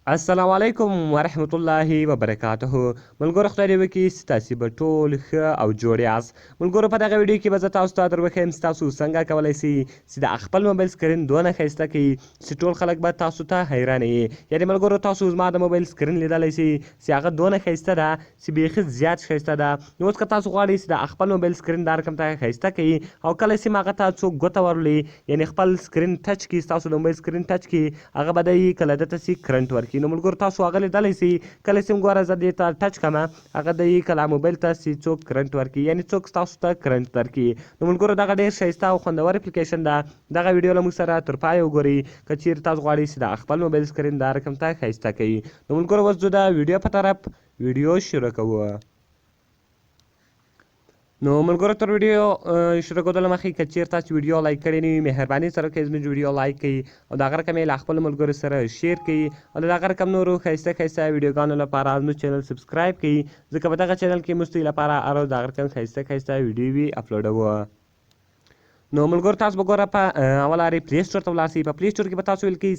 السلام علیکم ورحمت الله وبرکاته. ملګرو خدای دې وکړي چې تاسې به ټول ښه او جوړ یاست. ملګرو په دغه ویډیو کې به زه تاسو ته در وښیم چې تاسو څنګه کولی شئ چې د خپل موبایل سکرین دونه ښایسته کړئ چې ټول خلک به تاسو ته حیرانه یي. یعنې ملګرو تاسو زما د موبایل سکرین لیدلی شئ چې هغه دونه ښایسته ده چې بیخي زیات ښایسته ده. نو اوس که تاسو غواړئ چې د خپل موبایل سکرین دا رقم ته ښایسته کړئ او کله چې هغه ته څوک ګوته ورولي یعنې خپل سکرین ټچ کړي ستاسو د موبایل سکرین ټچ کړي هغه به دی کله دته چې کرنټ ورکړي. نو ملګرو تاسو هغه لیدلی شئ کله چې ګوره زه دې ته ټچ کړم هغه دی کله موبایل ته چې څوک کرنټ ورکړي یعنې څوک ستاسو ته کرنټ درکړي. نو ملګرو دغه ډېر ښایسته او خوندور اپلیکیشن ده. دغه ویډیو له موږ سره تر پایه وګورئ که چیرې تاسو غواړئ چې د خپل موبایل سکرین دا رقم ته ښایسته کړئ. نو ملګرو اوس ځو د ویډیو په طرف ویډیو شروع کوو. نو ملګرو تر ویډیو شروع کېدو له مخکې که چیرې تاسو ویډیو لایک کړی نه وي مهرباني سره وکړئ زموږ ویډیو لایک کړئ او د هغه رقم یې له خپلو ملګرو سره شیر کړئ او د هغه رقم نورو ښایسته ښایسته ویډیوګانو لپاره زموږ چینل سبسکرایب کړئ ځکه په دغه چینل کې موږ ستاسو لپاره هر ورځ د هغه رقم ښایسته ښایسته ویډیوې اپلوډوو. نو ملګرو تاسو به ګوره په اوله لارې پلی سټور ته ولاړ شئ. په پلی سټور کې به تاسو ویل کوئ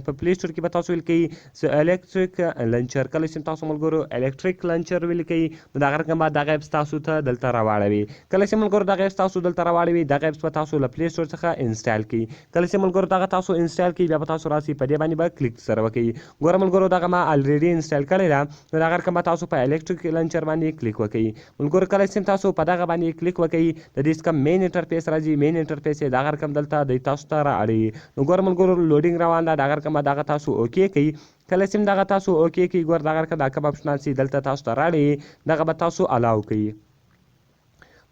په پلی سټور کې به تاسو ویل کوئ الکتریک لنچر. کله چې تاسو ملګرو الکتریک لنچر ویل کوئ نو دغه رقم به دغه ایپس تاسو ته دلته راواړوي. کله چې ملګرو دغه ایپس تاسو دلته راواړوي دغه ایپس به تاسو له پلی سټور څخه انسټال کړئ. کله چې ملګرو دغه تاسو انسټال کړئ بیا به تاسو راسئ په دې باندې به کلیک سره وکړئ. ګوره ملګرو دغه ما الریډي انسټال کړې ده نو دغه رقم به تاسو په الکتریک لنچر باندې کلیک وکړئ. ملګرو کله چې تاسو په دغه باندې کلیک وکړئ د دې څخه مین انټرفیس راځي. مین انټرفیس دغه رقم دلته دی تاسو ته رااړوي. نو ګوره ملګرو لوډینګ روان ده دغه رقم دغه تاسو اوکې کوئ. کله چې دغه تاسو اوکې کوئ ګوره دغه رقم دا کوم اپشنال چې دلته تاسو ته راړي دغه به تاسو الاو کوئ.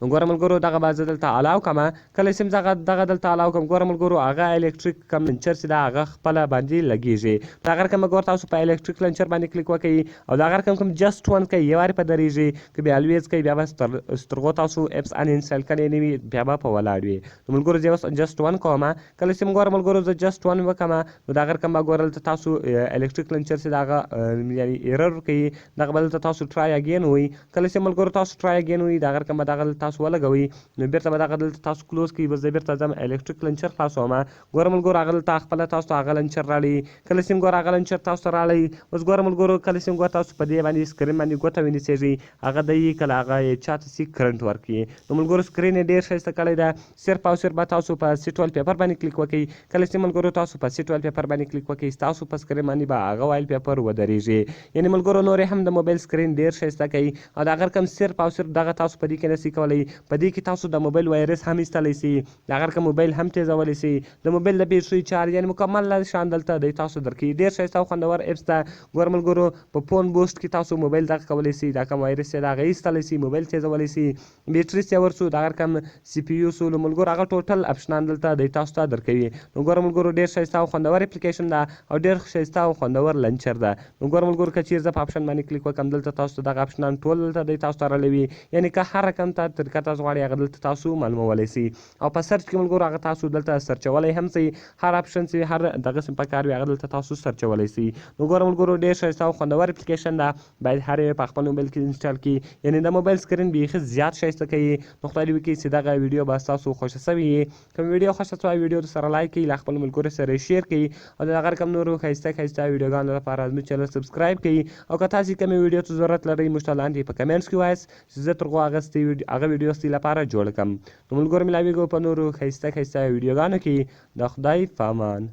نو ګوره ملګرو دغه به زه دلته الاو کړم. کله چې دغه دلته الاو کړم ګوره ملګرو هغه الکتریک کم لنچر چې ده هغه خپله باندې لګېږي. دغه رقم به ګوره تاسو په الکتریک لنچر باندې کلیک وکړئ او دغه رقم کوم جسټ ون کوئ یو وارې په درېږي که بیا الویز کوئ بیا به سترغو تاسو اپس ان انسټال کړی نه وي بیا به په ولاړ وي. نو ملګرو زه اوس جسټ ون کوم. کله چې ګوره ملګرو زه جسټ ون وکړم نو دغه رقم به ګوره دلته تاسو الکتریک لنچر چې د هغه یعنې ایرر کوي دغه به دلته تاسو ټرای اګین وایي. کله چې ملګرو تاسو ټرای اګین وایي دغه رقم به دغه تاسو ولګوئ نو بیرته به دغه دلته تاسو کلوز کړئ. بس زه بیرته ځم الکتریک لنچر خلاصوم. ګوره ملګرو هغه دلته خپله تاسو ته هغه لنچر راړي. کله چې ګوره هغه لنچر تاسو ته راړئ اوس ګوره ملګرو کله چې ګوره تاسو په دې باندې سکرین باندې ګوته ونیسېږئ هغه دی کله هغه یې چاته چې کرنټ ورکړي. نو ملګرو سکرین یې ډېر ښایسته کړی ده. صرف او صرف به تاسو په سیټ وال پیپر باندې کلیک وکړئ. کله چې ملګرو تاسو په سیټ وال پیپر باندې کلیک وکړئ ستاسو په سکرین باندې به هغه وایل پیپر ودرېږي. یعنې ملګرو نورې هم د موبایل سکرین ډېر ښایسته کوي او د هغه رقم صرف او صرف دغه تاسو په دې کې نشئ کولی. په دې کې تاسو د موبایل وایرس هم ایستلی شي د هغه رقم موبایل هم تیزولی شي د موبایل د بیټرۍ چارج یعنې مکمل شان دلته دی تاسو درکوي. ډېر ښایسته او خوندور اپس ده. ګوره ملګرو په فون بوسټ کې تاسو موبایل دغه کولی شئ دا کوم وایرس دی هغه ایستلی شي موبایل تیزولی شي بیټرۍ سیور شو دغه رقم سی پي یو شو ملګرو هغه ټوټل اپشنان دلته دی تاسو ته درکوي. نو ګوره ملګرو ډېر ښایسته او خوندور اپلیکیشن ده او ډېر ښایسته او خوندور لنچر ده. نو ګوره ملګرو که چیرې زه په اپشن باندې کلیک وکړم دلته تاسو ته دغه اپشنان ټول دلته دی تاسو ته راړوي. یعنې که هر رقم ته طریقه تاسو غواړئ هغه دلته تاسو معلومولی شئ او په سرچ کې ملګرو هغه تاسو دلته سرچولی هم شئ. هر اپشن چې هر دغه قسم په کار وي هغه دلته تاسو سرچولی شئ. نو ګوره ملګرو ډېر ښایسته او خوندور اپلیکیشن ده. باید هر یو په خپل موبایل کې انسټال کړي. یعنې د موبایل سکرین بیخي زیات ښایسته کوي. نو خدای دې وکړي چې دغه ویډیو به ستاسو خوښه سوې وي. که ویډیو خوښه سوی ویډیو سره لایک کړئ له خپلو ملګرو سره شیر کړئ او د هغه رقم نورو ښایسته ښایسته ویډیوګانو لپاره زموږ چینل سبسکرایب کړئ او که تاسې کومې ویډیو ته ضرورت لرئ موږ ته لاندې په کمنټس کې وایاست چې زه تر هغو هغه ویډیو ستاسو لپاره جوړ کړم. نو ملګرو ملاویږو په نورو ښایسته ښایسته ویډیوګانو کې د خدای په امان.